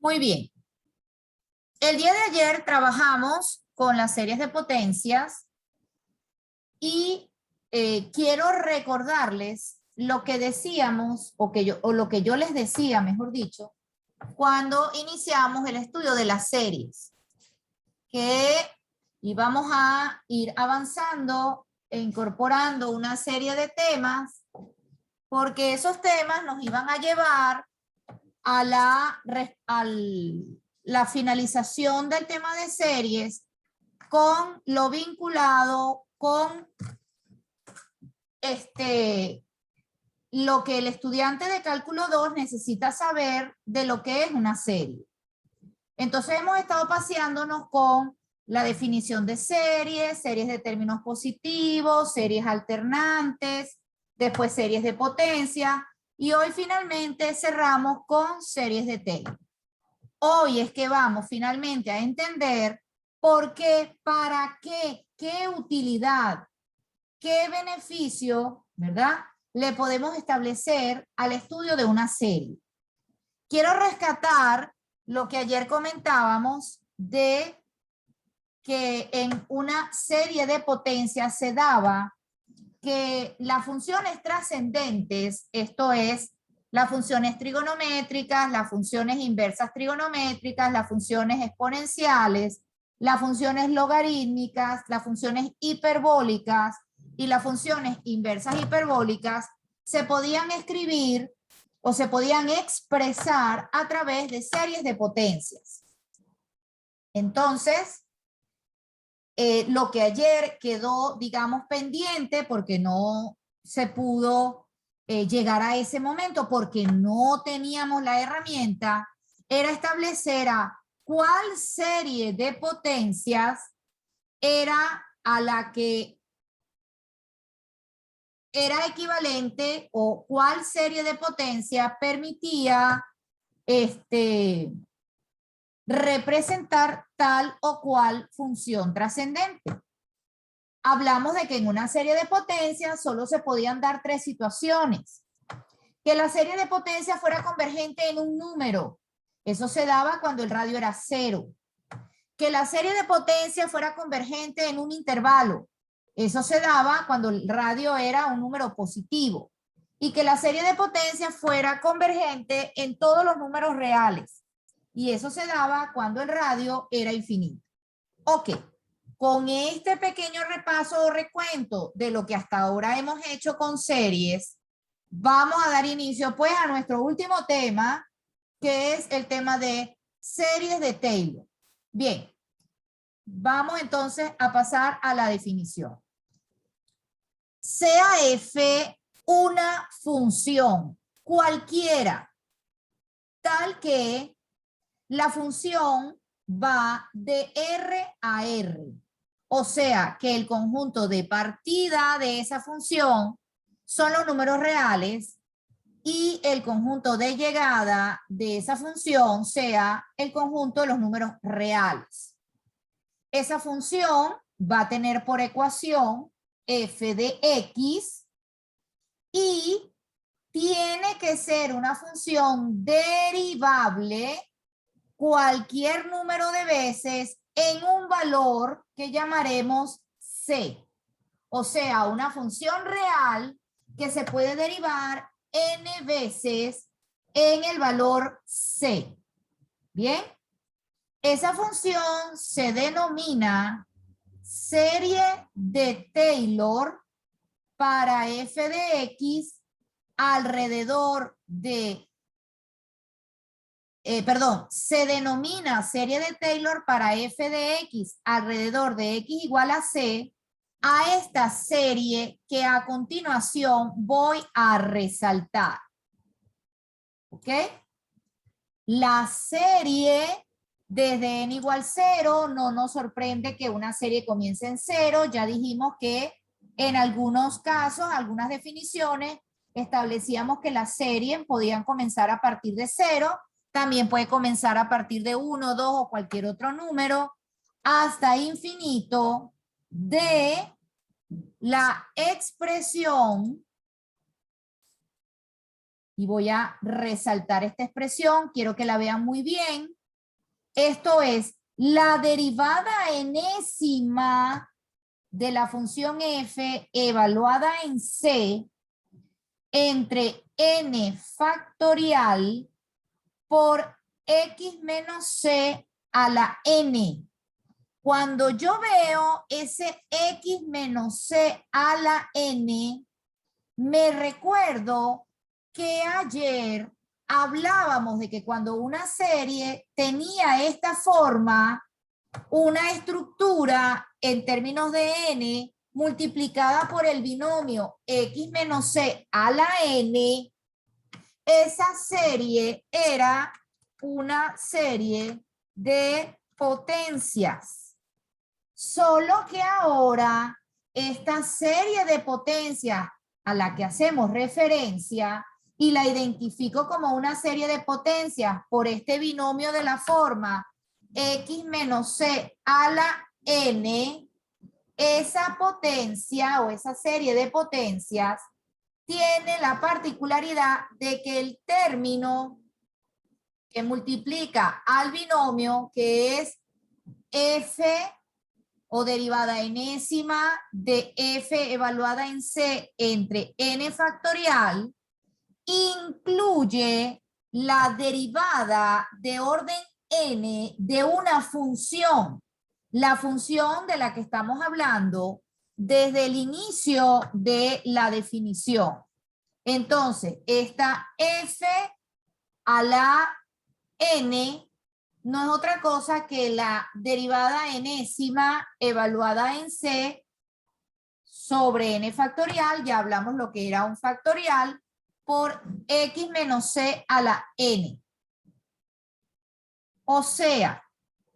Muy bien. El día de ayer trabajamos con las series de potencias y quiero recordarles lo que decíamos, o lo que yo les decía, mejor dicho, cuando iniciamos el estudio de las series, que íbamos a ir avanzando e incorporando una serie de temas, porque esos temas nos iban a llevar a la finalización del tema de series con lo vinculado con lo que el estudiante de cálculo 2 necesita saber de lo que es una serie. Entonces hemos estado paseándonos con la definición de series, series de términos positivos, series alternantes, después series de potencia, y hoy finalmente cerramos con series de Taylor. Hoy es que vamos finalmente a entender por qué, para qué, qué utilidad, qué beneficio, ¿verdad?, le podemos establecer al estudio de una serie. Quiero rescatar lo que ayer comentábamos de que en una serie de potencias se daba que las funciones trascendentes, esto es, las funciones trigonométricas, las funciones inversas trigonométricas, las funciones exponenciales, las funciones logarítmicas, las funciones hiperbólicas y las funciones inversas hiperbólicas se podían escribir o se podían expresar a través de series de potencias. Entonces, lo que ayer quedó, digamos, pendiente porque no se pudo llegar a ese momento porque no teníamos la herramienta, era establecer a cuál serie de potencias era a la que era equivalente o cuál serie de potencia permitía representar tal o cual función trascendente. Hablamos de que en una serie de potencias solo se podían dar tres situaciones. Que la serie de potencias fuera convergente en un número. Eso se daba cuando el radio era 0. Que la serie de potencias fuera convergente en un intervalo. Eso se daba cuando el radio era un número positivo. Y que la serie de potencias fuera convergente en todos los números reales. Y eso se daba cuando el radio era infinito. Ok. Con este pequeño repaso o recuento de lo que hasta ahora hemos hecho con series, vamos a dar inicio pues a nuestro último tema, que es el tema de series de Taylor. Bien, vamos entonces a pasar a la definición. Sea f una función cualquiera, tal que la función va de R a R. O sea, que el conjunto de partida de esa función son los números reales y el conjunto de llegada de esa función sea el conjunto de los números reales. Esa función va a tener por ecuación f de x y tiene que ser una función derivable cualquier número de veces en un valor que llamaremos c. O sea, una función real que se puede derivar n veces en el valor c. Bien, esa función se denomina serie de Taylor para f de x alrededor de se denomina serie de Taylor para f de x alrededor de x igual a c a esta serie que a continuación voy a resaltar. ¿Ok? La serie desde n igual 0, no nos sorprende que una serie comience en 0. Ya dijimos que en algunos casos, algunas definiciones, establecíamos que las series podían comenzar a partir de 0. También puede comenzar a partir de 1, 2 o cualquier otro número, hasta infinito de la expresión y voy a resaltar esta expresión, quiero que la vean muy bien. Esto es la derivada enésima de la función f evaluada en c entre n factorial por x menos c a la n. Cuando yo veo ese x menos c a la n, me recuerdo que ayer hablábamos de que cuando una serie tenía esta forma, una estructura en términos de n multiplicada por el binomio x menos c a la n, esa serie era una serie de potencias. Solo que ahora esta serie de potencias a la que hacemos referencia y la identifico como una serie de potencias por este binomio de la forma x menos c a la n, esa potencia o esa serie de potencias tiene la particularidad de que el término que multiplica al binomio, que es f o derivada enésima de f evaluada en c entre n factorial, incluye la derivada de orden n de una función, la función de la que estamos hablando desde el inicio de la definición. Entonces, esta f a la n no es otra cosa que la derivada enésima evaluada en c sobre n factorial, ya hablamos lo que era un factorial, por x menos c a la n. O sea,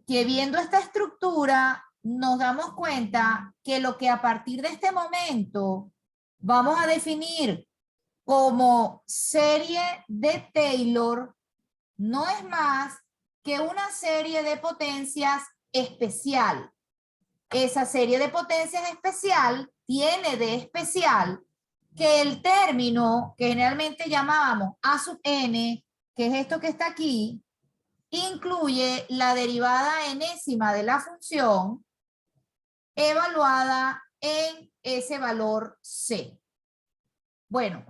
que viendo esta estructura nos damos cuenta que lo que a partir de este momento vamos a definir como serie de Taylor no es más que una serie de potencias especial. Esa serie de potencias especial tiene de especial que el término que generalmente llamábamos a sub n, que es esto que está aquí, incluye la derivada enésima de la función evaluada en ese valor c. Bueno,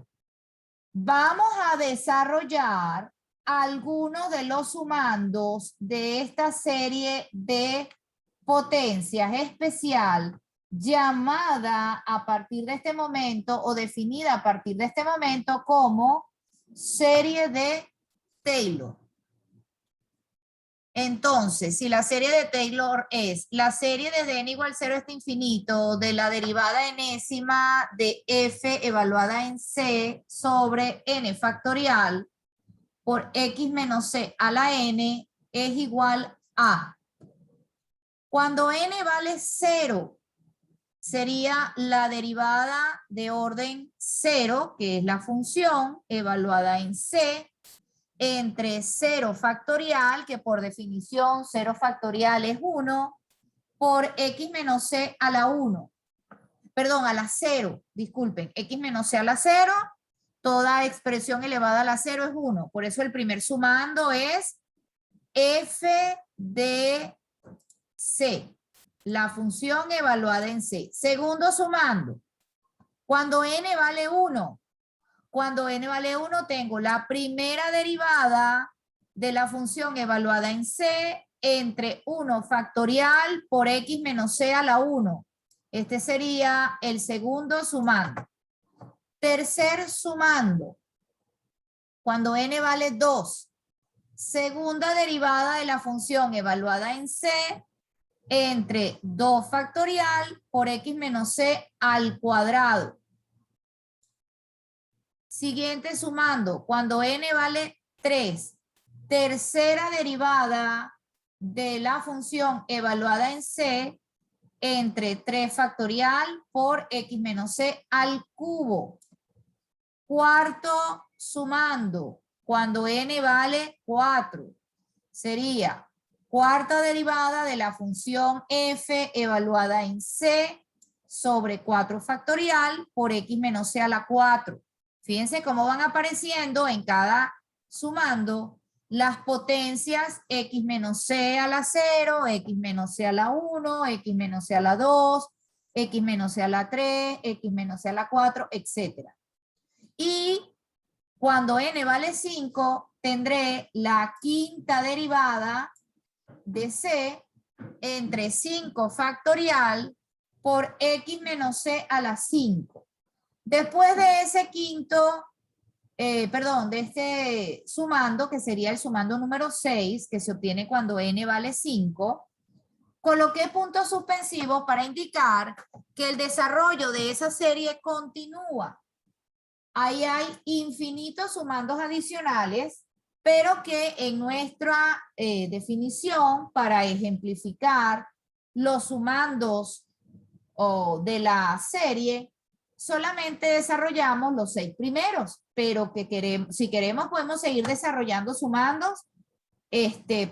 vamos a desarrollar algunos de los sumandos de esta serie de potencias especial llamada a partir de este momento o definida a partir de este momento como serie de Taylor. Entonces, si la serie de Taylor es la serie desde n igual 0 hasta infinito de la derivada enésima de f evaluada en c sobre n factorial por x menos c a la n es igual a, cuando n vale 0, sería la derivada de orden 0, que es la función evaluada en c, entre 0 factorial, que por definición 0 factorial es 1, por x menos c a la 1. Perdón, a la 0, disculpen, x menos c a la 0, toda expresión elevada a la 0 es 1. Por eso el primer sumando es f de c, la función evaluada en c. Segundo sumando, cuando n vale 1, cuando n vale 1 tengo la primera derivada de la función evaluada en c entre 1 factorial por x menos c a la 1. Este sería el segundo sumando. Tercer sumando, cuando n vale 2, segunda derivada de la función evaluada en c entre 2 factorial por x menos c al cuadrado. Siguiente sumando, cuando n vale 3, tercera derivada de la función evaluada en c entre 3 factorial por x menos c al cubo. Cuarto sumando, cuando n vale 4, sería cuarta derivada de la función f evaluada en c sobre 4 factorial por x menos c a la 4. Fíjense cómo van apareciendo en cada sumando las potencias x menos c a la 0, x menos c a la 1, x menos c a la 2, x menos c a la 3, x menos c a la 4, etc. Y cuando n vale 5, tendré la quinta derivada de c entre 5 factorial por x menos c a la 5. Después de ese quinto, de este sumando, que sería el sumando número 6, que se obtiene cuando n vale 5, coloqué puntos suspensivos para indicar que el desarrollo de esa serie continúa. Ahí hay infinitos sumandos adicionales, pero que en nuestra definición, para ejemplificar los sumandos de la serie, solamente desarrollamos los 6 primeros, pero que si queremos podemos seguir desarrollando sumandos,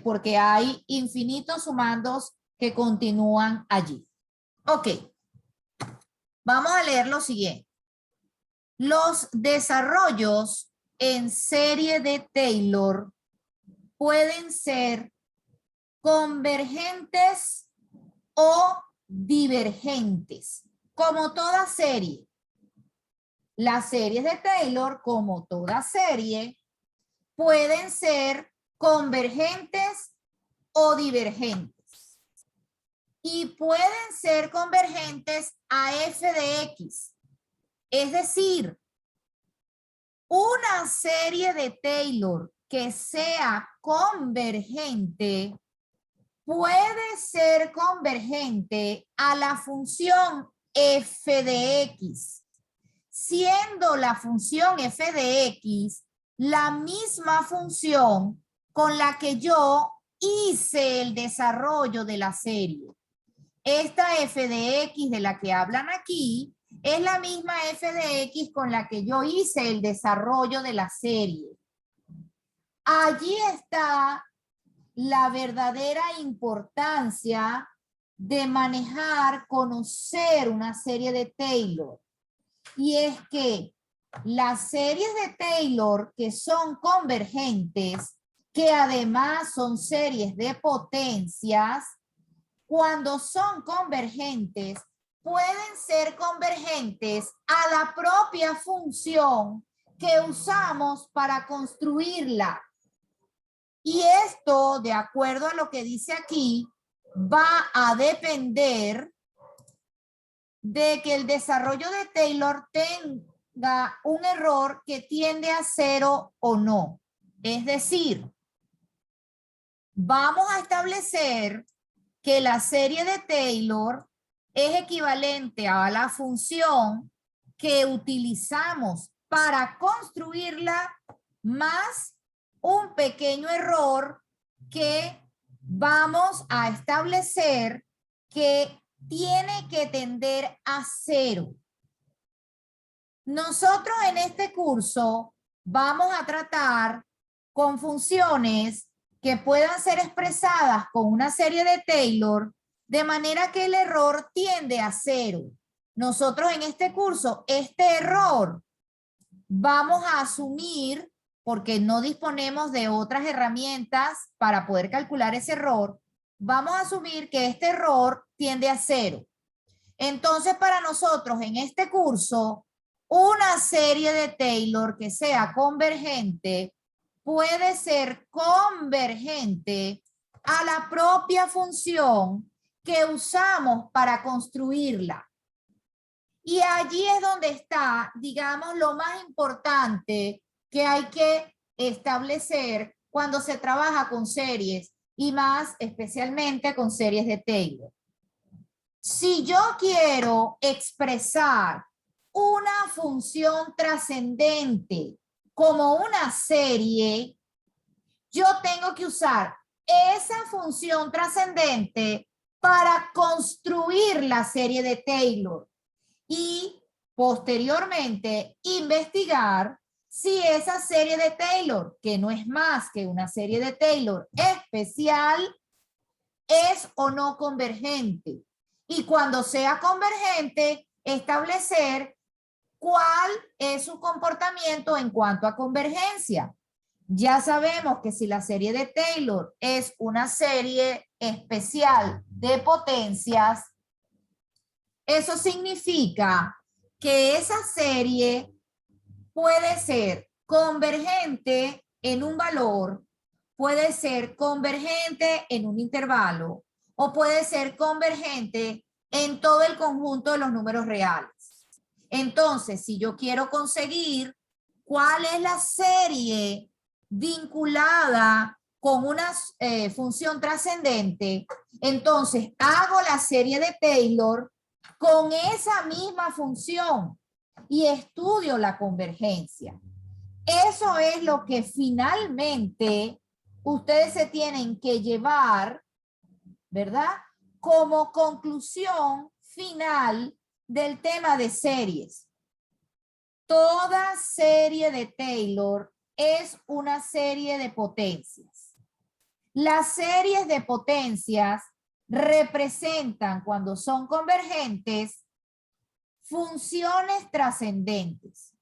porque hay infinitos sumandos que continúan allí. Ok, vamos a leer lo siguiente. Los desarrollos en serie de Taylor pueden ser convergentes o divergentes, como toda serie. Las series de Taylor, como toda serie, pueden ser convergentes o divergentes. Y pueden ser convergentes a f de x. Es decir, una serie de Taylor que sea convergente puede ser convergente a la función f de x, siendo la función f de x la misma función con la que yo hice el desarrollo de la serie. Esta f de x de la que hablan aquí es la misma f de x con la que yo hice el desarrollo de la serie. Allí está la verdadera importancia de manejar, conocer una serie de Taylor. Y es que las series de Taylor que son convergentes, que además son series de potencias, cuando son convergentes, pueden ser convergentes a la propia función que usamos para construirla. Y esto, de acuerdo a lo que dice aquí, va a depender de que el desarrollo de Taylor tenga un error que tiende a 0 o no. Es decir, vamos a establecer que la serie de Taylor es equivalente a la función que utilizamos para construirla más un pequeño error que vamos a establecer que tiene que tender a 0. Nosotros en este curso vamos a tratar con funciones que puedan ser expresadas con una serie de Taylor de manera que el error tiende a 0. Nosotros en este curso, este error vamos a asumir, porque no disponemos de otras herramientas para poder calcular ese error, vamos a asumir que este error tiende a 0. Entonces, para nosotros en este curso, una serie de Taylor que sea convergente puede ser convergente a la propia función que usamos para construirla. Y allí es donde está, digamos, lo más importante que hay que establecer cuando se trabaja con series y más especialmente con series de Taylor. Si yo quiero expresar una función trascendente como una serie, yo tengo que usar esa función trascendente para construir la serie de Taylor y posteriormente investigar si esa serie de Taylor, que no es más que una serie de Taylor especial, es o no convergente. Y cuando sea convergente, establecer ¿Cuál es su comportamiento en cuanto a convergencia? Ya sabemos que si la serie de Taylor es una serie especial de potencias, eso significa que esa serie puede ser convergente en un valor, puede ser convergente en un intervalo o puede ser convergente en todo el conjunto de los números reales. Entonces, si yo quiero conseguir cuál es la serie vinculada con una función trascendente, entonces hago la serie de Taylor con esa misma función y estudio la convergencia. Eso es lo que finalmente ustedes se tienen que llevar, ¿verdad? Como conclusión final del tema de series. Toda serie de Taylor es una serie de potencias. Las series de potencias representan, cuando son convergentes, funciones trascendentes.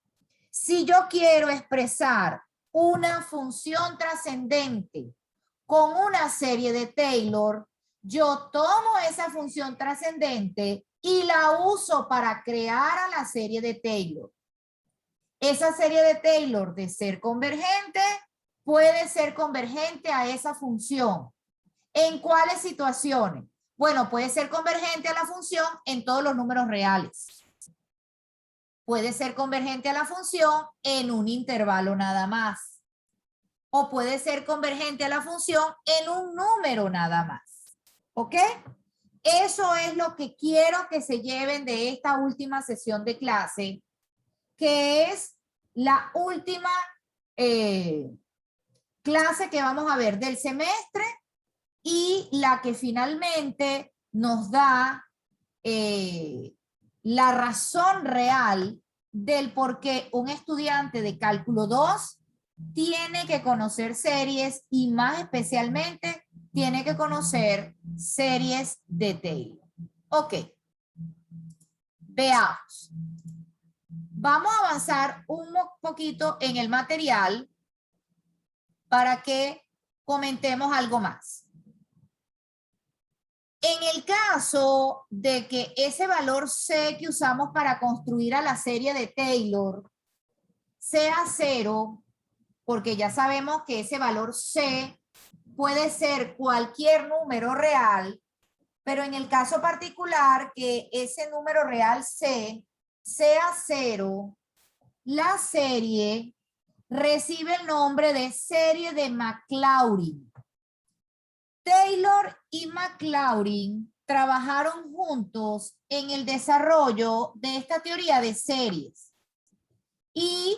Si yo quiero expresar una función trascendente con una serie de Taylor, yo tomo esa función trascendente y la uso para crear a la serie de Taylor. Esa serie de Taylor, de ser convergente, puede ser convergente a esa función. ¿En cuáles situaciones? Bueno, puede ser convergente a la función en todos los números reales. Puede ser convergente a la función en un intervalo nada más. O puede ser convergente a la función en un número nada más. ¿Ok? Eso es lo que quiero que se lleven de esta última sesión de clase, que es la última clase que vamos a ver del semestre y la que finalmente nos da la razón real del por qué un estudiante de cálculo 2 tiene que conocer series y más especialmente tiene que conocer series de Taylor. Ok, veamos. Vamos a avanzar un poquito en el material para que comentemos algo más. En el caso de que ese valor C que usamos para construir a la serie de Taylor sea 0, porque ya sabemos que ese valor C puede ser cualquier número real, pero en el caso particular que ese número real C sea 0, la serie recibe el nombre de serie de Maclaurin. Taylor y Maclaurin trabajaron juntos en el desarrollo de esta teoría de series. Y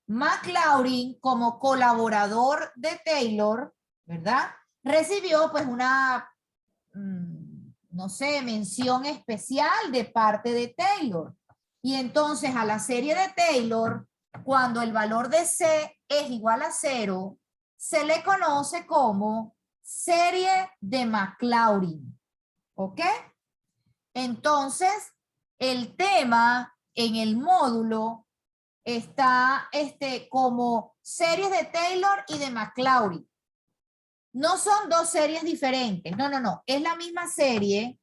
Maclaurin, como colaborador de Taylor, ¿verdad? Recibió pues una, no sé, mención especial de parte de Taylor. Y entonces a la serie de Taylor, cuando el valor de C es igual a 0, se le conoce como serie de Maclaurin. ¿Ok? Entonces, el tema en el módulo está como series de Taylor y de Maclaurin. No son dos series diferentes. No, no, no. Es la misma serie,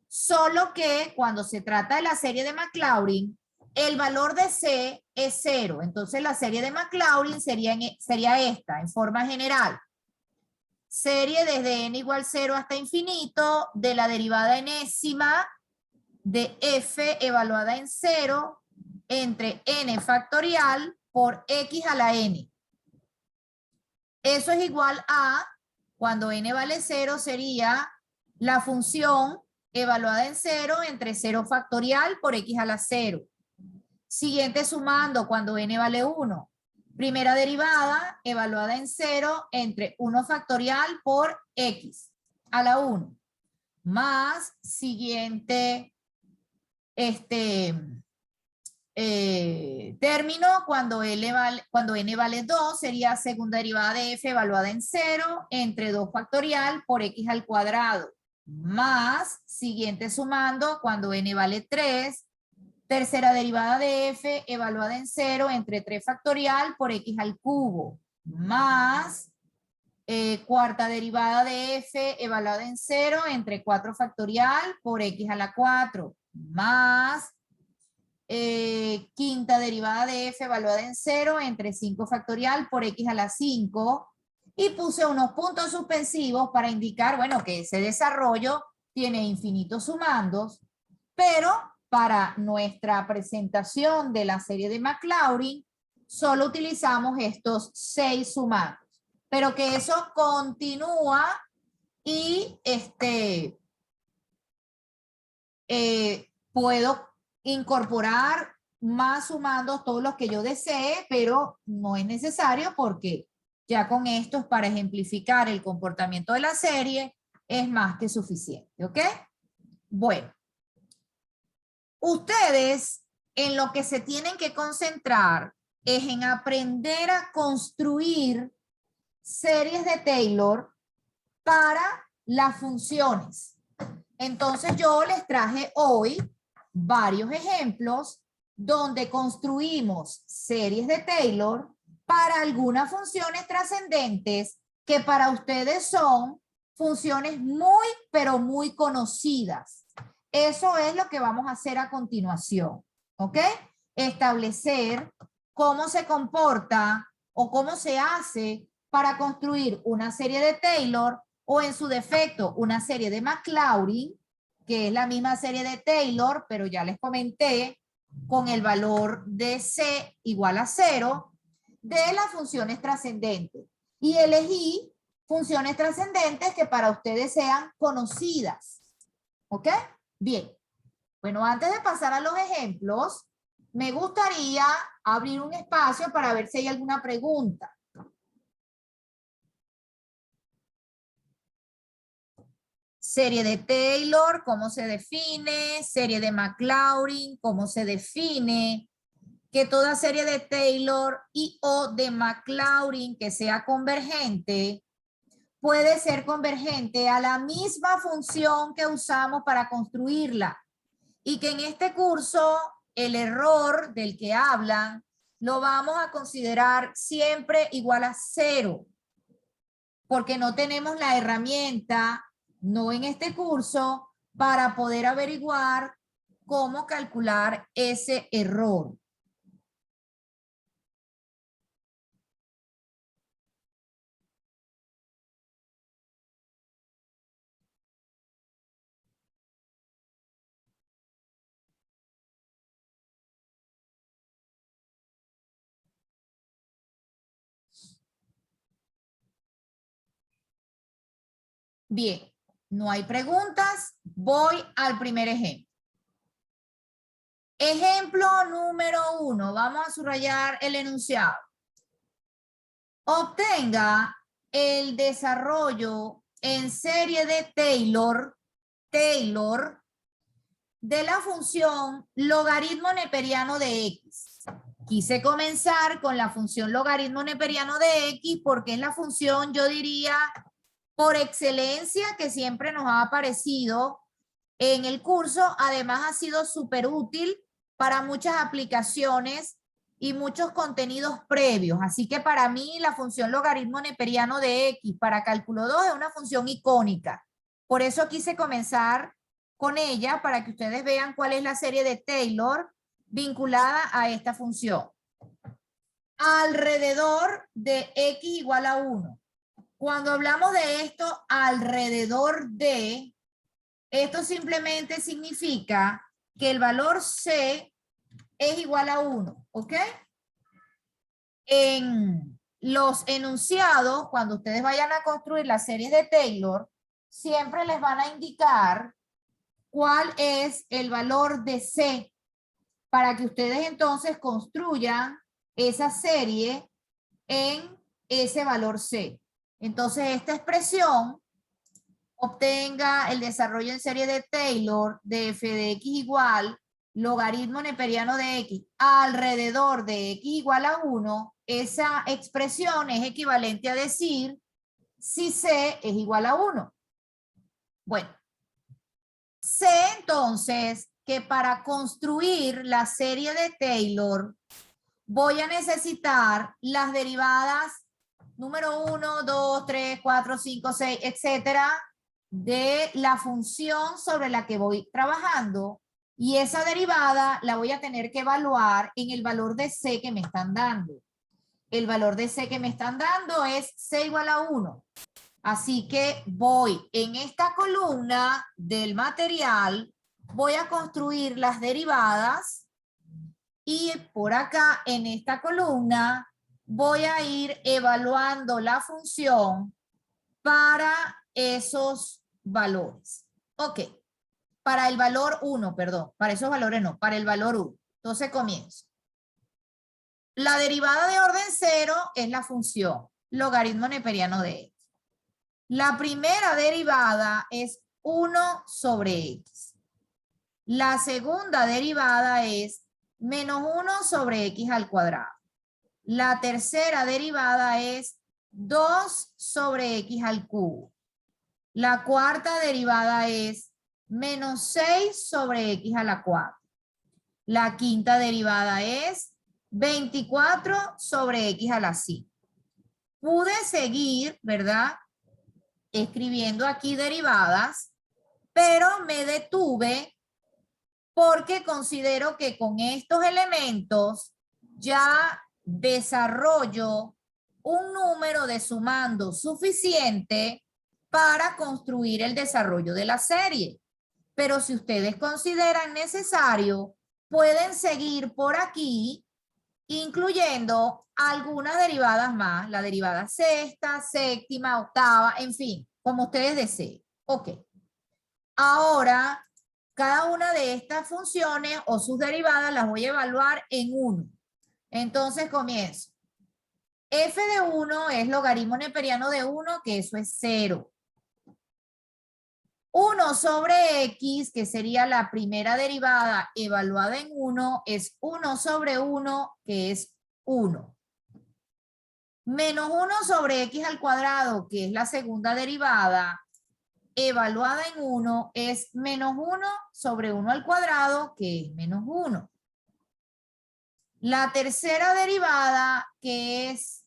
solo que cuando se trata de la serie de Maclaurin, el valor de C es 0. Entonces, la serie de Maclaurin sería esta, en forma general. Serie desde n igual 0 hasta infinito de la derivada enésima de f evaluada en 0 entre n factorial por x a la n. Eso es igual a, cuando n vale 0, sería la función evaluada en 0 entre 0 factorial por x a la 0. Siguiente sumando, cuando n vale 1. Primera derivada evaluada en 0 entre 1 factorial por x a la 1. Más siguiente término cuando n vale 2 sería segunda derivada de f evaluada en 0 entre 2 factorial por x al cuadrado. Más siguiente sumando cuando n vale 3. tercera derivada de f evaluada en 0 entre 3 factorial por x al cubo, más cuarta derivada de f evaluada en 0 entre 4 factorial por x a la 4, más quinta derivada de f evaluada en 0 entre 5 factorial por x a la 5, y puse unos puntos suspensivos para indicar, bueno, que ese desarrollo tiene infinitos sumandos, pero para nuestra presentación de la serie de Maclaurin solo utilizamos estos 6 sumandos, pero que eso continúa y puedo incorporar más sumandos, todos los que yo desee, pero no es necesario porque ya con estos, para ejemplificar el comportamiento de la serie, es más que suficiente, ¿ok? Bueno, ustedes en lo que se tienen que concentrar es en aprender a construir series de Taylor para las funciones. Entonces yo les traje hoy varios ejemplos donde construimos series de Taylor para algunas funciones trascendentes que para ustedes son funciones muy, pero muy conocidas. Eso es lo que vamos a hacer a continuación, ¿ok? Establecer cómo se comporta o cómo se hace para construir una serie de Taylor o en su defecto una serie de Maclaurin, que es la misma serie de Taylor, pero ya les comenté, con el valor de C igual a 0 de las funciones trascendentes. Y elegí funciones trascendentes que para ustedes sean conocidas. ¿Ok? Bien. Bueno, antes de pasar a los ejemplos, me gustaría abrir un espacio para ver si hay alguna pregunta. Serie de Taylor, ¿cómo se define? Serie de Maclaurin, ¿cómo se define? Que toda serie de Taylor y o de Maclaurin que sea convergente puede ser convergente a la misma función que usamos para construirla. Y que en este curso el error del que hablan lo vamos a considerar siempre igual a 0. Porque no tenemos la herramienta, no en este curso, para poder averiguar cómo calcular ese error. Bien, no hay preguntas. Voy al primer ejemplo. Ejemplo número 1. Vamos a subrayar el enunciado. Obtenga el desarrollo en serie de Taylor de la función logaritmo neperiano de x. Quise comenzar con la función logaritmo neperiano de x porque es la función, yo diría, por excelencia que siempre nos ha aparecido en el curso. Además ha sido súper útil para muchas aplicaciones y muchos contenidos previos. Así que para mí la función logaritmo neperiano de x para cálculo 2 es una función icónica. Por eso quise comenzar con ella para que ustedes vean cuál es la serie de Taylor vinculada a esta función. Alrededor de x igual a 1. Cuando hablamos de esto, alrededor de, esto simplemente significa que el valor C es igual a 1, ¿ok? En los enunciados, cuando ustedes vayan a construir las series de Taylor, siempre les van a indicar cuál es el valor de C para que ustedes entonces construyan esa serie en ese valor C. Entonces esta expresión obtenga el desarrollo en serie de Taylor de f de x igual logaritmo neperiano de x alrededor de x igual a 1, esa expresión es equivalente a decir si C es igual a 1. Bueno, C entonces que para construir la serie de Taylor voy a necesitar las derivadas número 1, 2, 3, 4, 5, 6, etcétera, de la función sobre la que voy trabajando. Y esa derivada la voy a tener que evaluar en el valor de C que me están dando. El valor de C que me están dando es C igual a 1. Así que voy en esta columna del material, voy a construir las derivadas y por acá en esta columna voy a ir evaluando la función para esos valores. Ok, para el valor 1, perdón, para esos valores no, para el valor 1. Entonces comienzo. La derivada de orden 0 es la función logaritmo neperiano de x. La primera derivada es 1 sobre x. La segunda derivada es menos 1 sobre x al cuadrado. La tercera derivada es 2 sobre x al cubo. La cuarta derivada es menos 6 sobre x a la 4. La quinta derivada es 24 sobre x a la 5. Pude seguir, ¿verdad?, escribiendo aquí derivadas, pero me detuve porque considero que con estos elementos ya desarrollo un número de sumando suficiente para construir el desarrollo de la serie. Pero si ustedes consideran necesario, pueden seguir por aquí, incluyendo algunas derivadas más, la derivada sexta, séptima, octava, en fin, como ustedes deseen. Ok. Ahora, cada una de estas funciones o sus derivadas las voy a evaluar en 1. Entonces comienzo. F de 1 es logaritmo neperiano de 1, que eso es 0. 1 sobre x, que sería la primera derivada evaluada en 1, es 1 sobre 1, que es 1. Menos 1 sobre x al cuadrado, que es la segunda derivada, evaluada en 1, es menos 1 sobre 1 al cuadrado, que es menos 1. La tercera derivada, que es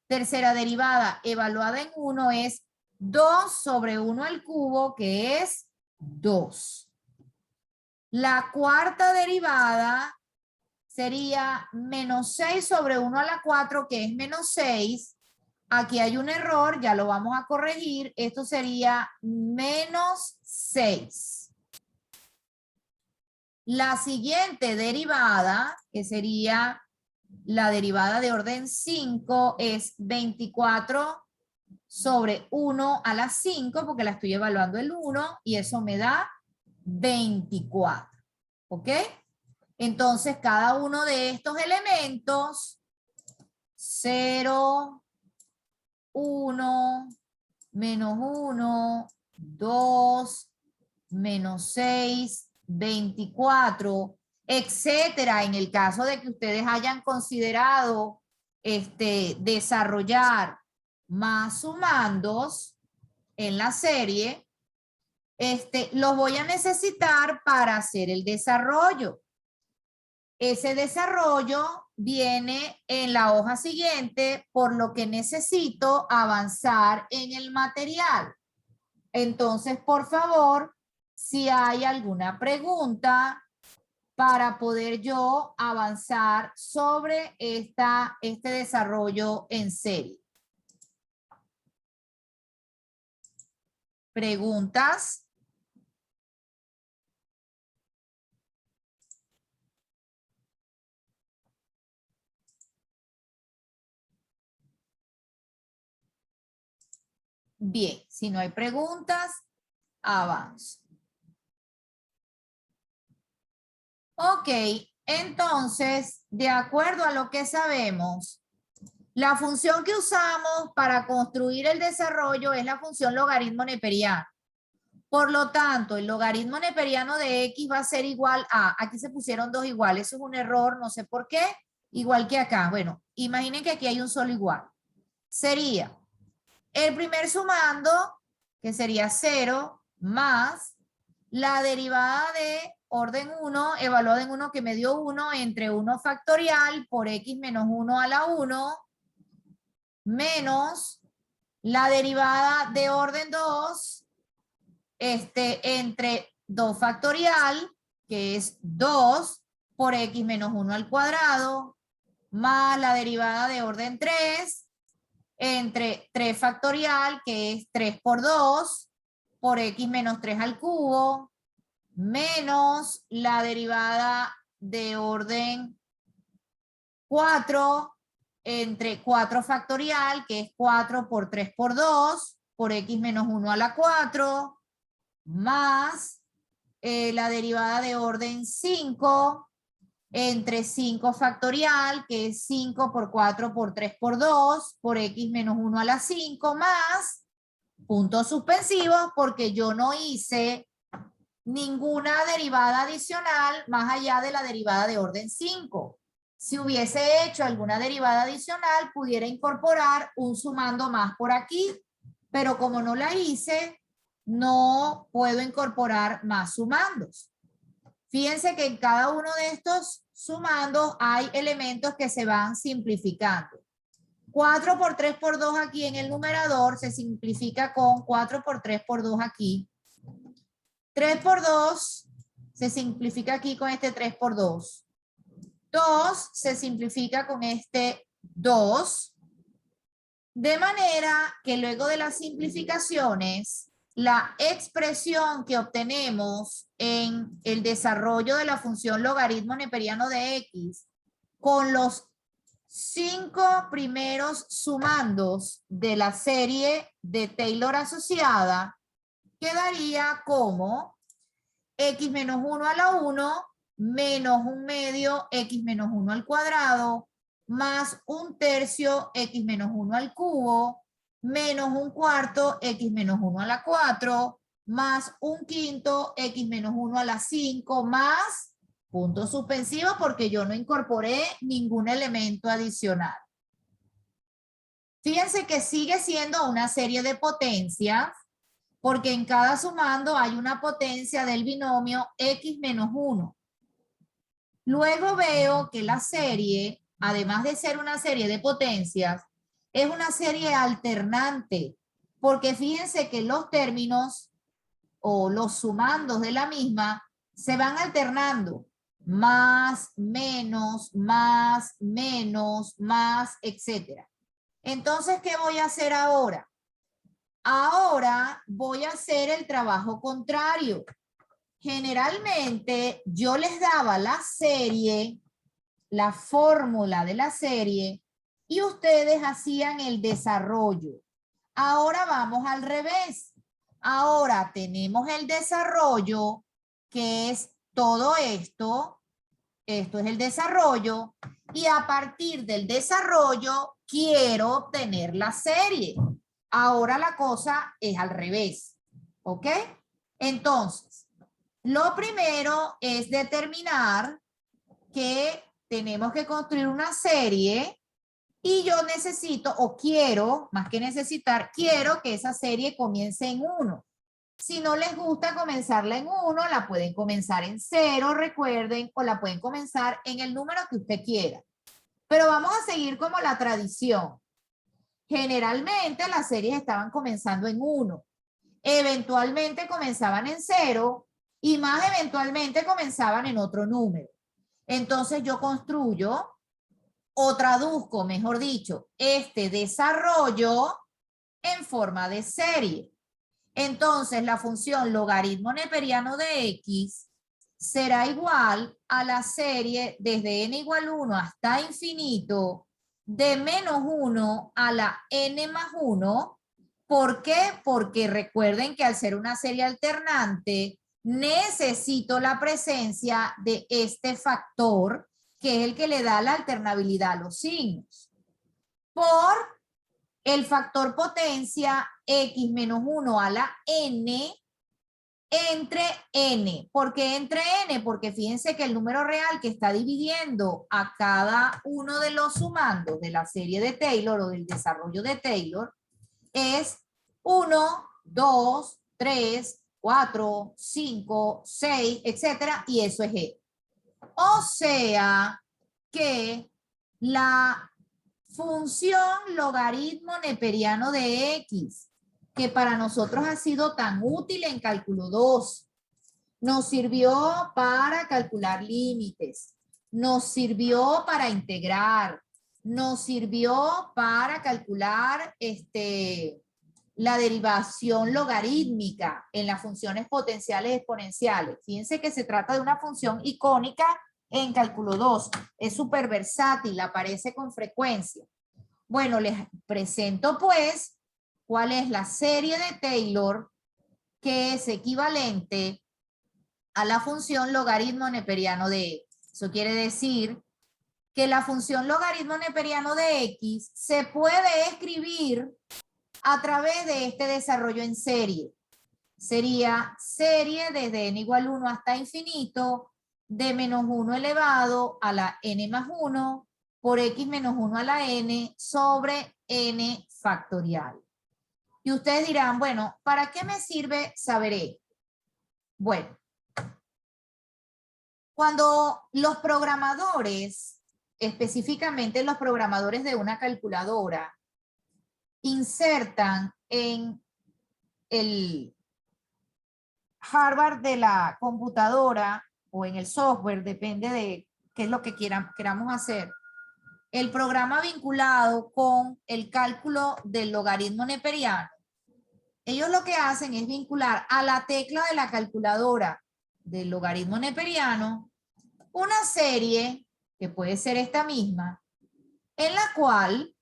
tercera derivada evaluada en 1, es 2 sobre 1 al cubo, que es 2. La cuarta derivada sería menos 6 sobre 1 a la 4, que es menos 6. Aquí hay un error, ya lo vamos a corregir. Esto sería menos 6. La siguiente derivada, que sería la derivada de orden 5, es 24 sobre 1 a la 5, porque la estoy evaluando el 1, y eso me da 24. ¿Ok? Entonces, cada uno de estos elementos, 0, 1, menos 1, 2, menos 6, 24, etcétera. En el caso de que ustedes hayan considerado desarrollar más sumandos en la serie, los voy a necesitar para hacer el desarrollo. Ese desarrollo viene en la hoja siguiente, por lo que necesito avanzar en el material. Entonces, por favor, si hay alguna pregunta para poder yo avanzar sobre este desarrollo en serie. ¿Preguntas? Bien, si no hay preguntas, avanzo. Ok, entonces, de acuerdo a lo que sabemos, la función que usamos para construir el desarrollo es la función logaritmo neperiano. Por lo tanto, el logaritmo neperiano de x va a ser igual a, aquí se pusieron dos iguales, eso es un error, no sé por qué, igual que acá. Bueno, imaginen que aquí hay un solo igual. Sería el primer sumando, que sería 0, más la derivada de orden 1, evaluada en 1 que me dio 1, entre 1 factorial por x menos 1 a la 1, menos la derivada de orden 2, entre 2 factorial, que es 2 por x menos 1 al cuadrado, más la derivada de orden 3, entre 3 factorial, que es 3 por 2, por x menos 3 al cubo, menos la derivada de orden 4, entre 4 factorial, que es 4 por 3 por 2, por x menos 1 a la 4, más la derivada de orden 5, entre 5 factorial, que es 5 por 4 por 3 por 2, por x menos 1 a la 5, más puntos suspensivos, porque yo no hice ninguna derivada adicional más allá de la derivada de orden 5. Si hubiese hecho alguna derivada adicional, pudiera incorporar un sumando más por aquí, pero como no la hice, no puedo incorporar más sumandos. Fíjense que en cada uno de estos sumandos hay elementos que se van simplificando. 4 por 3 por 2 aquí en el numerador se simplifica con 4 por 3 por 2 aquí. 3 por 2 se simplifica aquí con este 3 por 2. 2 se simplifica con este 2. De manera que luego de las simplificaciones, la expresión que obtenemos en el desarrollo de la función logaritmo neperiano de x con los 5 primeros sumandos de la serie de Taylor asociada quedaría como x menos 1 a la 1 menos 1/2 x menos 1 al cuadrado más 1/3 x menos 1 al cubo menos 1/4 x menos 1 a la 4 más 1/5 x menos 1 a la 5 más puntos suspensivos porque yo no incorporé ningún elemento adicional. Fíjense que sigue siendo una serie de potencias porque en cada sumando hay una potencia del binomio x menos 1. Luego veo que la serie, además de ser una serie de potencias, es una serie alternante, porque fíjense que los términos o los sumandos de la misma se van alternando. Más, menos, más, etc. Entonces, ¿qué voy a hacer ahora? Ahora voy a hacer el trabajo contrario. Generalmente yo les daba la serie, la fórmula de la serie, y ustedes hacían el desarrollo. Ahora vamos al revés. Ahora tenemos el desarrollo, que es todo esto. Esto es el desarrollo. Y a partir del desarrollo quiero obtener la serie. Ahora la cosa es al revés. ¿Ok? Entonces, lo primero es determinar que tenemos que construir una serie y yo necesito o quiero, más que necesitar, quiero que esa serie comience en 1. Si no les gusta comenzarla en 1, la pueden comenzar en 0, recuerden, o la pueden comenzar en el número que usted quiera. Pero vamos a seguir como la tradición. Generalmente las series estaban comenzando en 1. Eventualmente comenzaban en 0 y más eventualmente comenzaban en otro número. Entonces yo construyo o traduzco, mejor dicho, este desarrollo en forma de serie. Entonces la función logaritmo neperiano de x será igual a la serie desde n igual 1 hasta infinito de menos 1 a la n más 1. ¿Por qué? Porque recuerden que al ser una serie alternante necesito la presencia de este factor que es el que le da la alternabilidad a los signos. Por el factor potencia x menos 1 a la n entre n. ¿Por qué entre n? Porque fíjense que el número real que está dividiendo a cada uno de los sumandos de la serie de Taylor o del desarrollo de Taylor es 1, 2, 3, 4, 5, 6, etcétera, y eso es E. O sea que la función logaritmo neperiano de X, que para nosotros ha sido tan útil en cálculo 2, nos sirvió para calcular límites, nos sirvió para integrar, nos sirvió para calcular la derivación logarítmica en las funciones potenciales exponenciales. Fíjense que se trata de una función icónica en cálculo 2. Es súper versátil, aparece con frecuencia. Bueno, les presento pues cuál es la serie de Taylor que es equivalente a la función logaritmo neperiano de X. Eso quiere decir que la función logaritmo neperiano de X se puede escribir a través de este desarrollo en serie. Sería serie desde n igual 1 hasta infinito de menos 1 elevado a la n más 1 por x menos 1 a la n sobre n factorial. Y ustedes dirán, bueno, ¿para qué me sirve saber esto? Bueno, cuando los programadores, específicamente los programadores de una calculadora, insertan en el hardware de la computadora o en el software, depende de qué es lo que queramos hacer, el programa vinculado con el cálculo del logaritmo neperiano, ellos lo que hacen es vincular a la tecla de la calculadora del logaritmo neperiano una serie, que puede ser esta misma, en la cual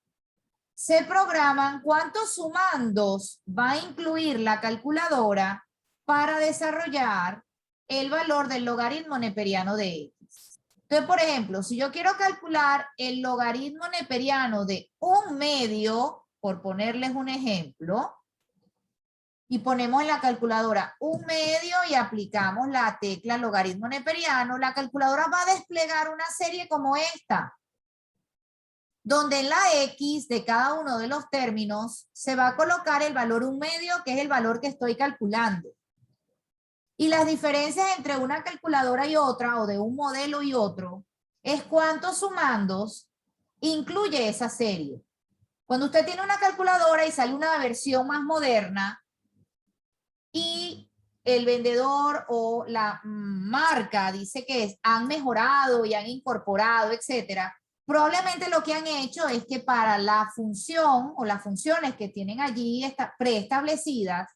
se programan cuántos sumandos va a incluir la calculadora para desarrollar el valor del logaritmo neperiano de X. Entonces, por ejemplo, si yo quiero calcular el logaritmo neperiano de 1/2, por ponerles un ejemplo, y ponemos en la calculadora 1/2 y aplicamos la tecla logaritmo neperiano, la calculadora va a desplegar una serie como esta, donde en la X de cada uno de los términos se va a colocar el valor 1/2, que es el valor que estoy calculando. Y las diferencias entre una calculadora y otra, o de un modelo y otro, es cuántos sumandos incluye esa serie. Cuando usted tiene una calculadora y sale una versión más moderna, y el vendedor o la marca dice que han mejorado y han incorporado, etcétera, probablemente lo que han hecho es que para la función o las funciones que tienen allí preestablecidas,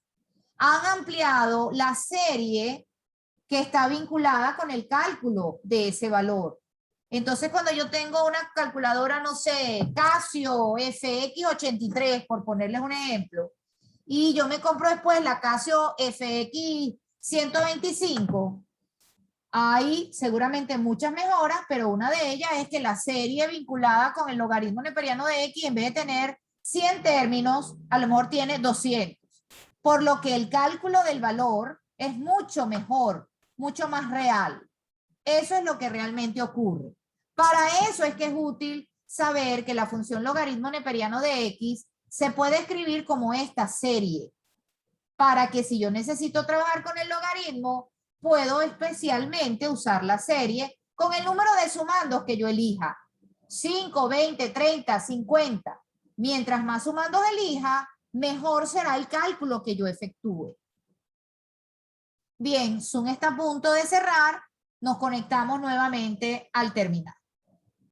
han ampliado la serie que está vinculada con el cálculo de ese valor. Entonces, cuando yo tengo una calculadora, no sé, Casio FX83, por ponerles un ejemplo, y yo me compro después la Casio FX 125, hay seguramente muchas mejoras, pero una de ellas es que la serie vinculada con el logaritmo neperiano de X, en vez de tener 100 términos, a lo mejor tiene 200. Por lo que el cálculo del valor es mucho mejor, mucho más real. Eso es lo que realmente ocurre. Para eso es que es útil saber que la función logaritmo neperiano de X se puede escribir como esta serie, para que si yo necesito trabajar con el logaritmo, puedo especialmente usar la serie con el número de sumandos que yo elija. 5, 20, 30, 50. Mientras más sumandos elija, mejor será el cálculo que yo efectúe. Bien, Zoom está a punto de cerrar. Nos conectamos nuevamente al terminal.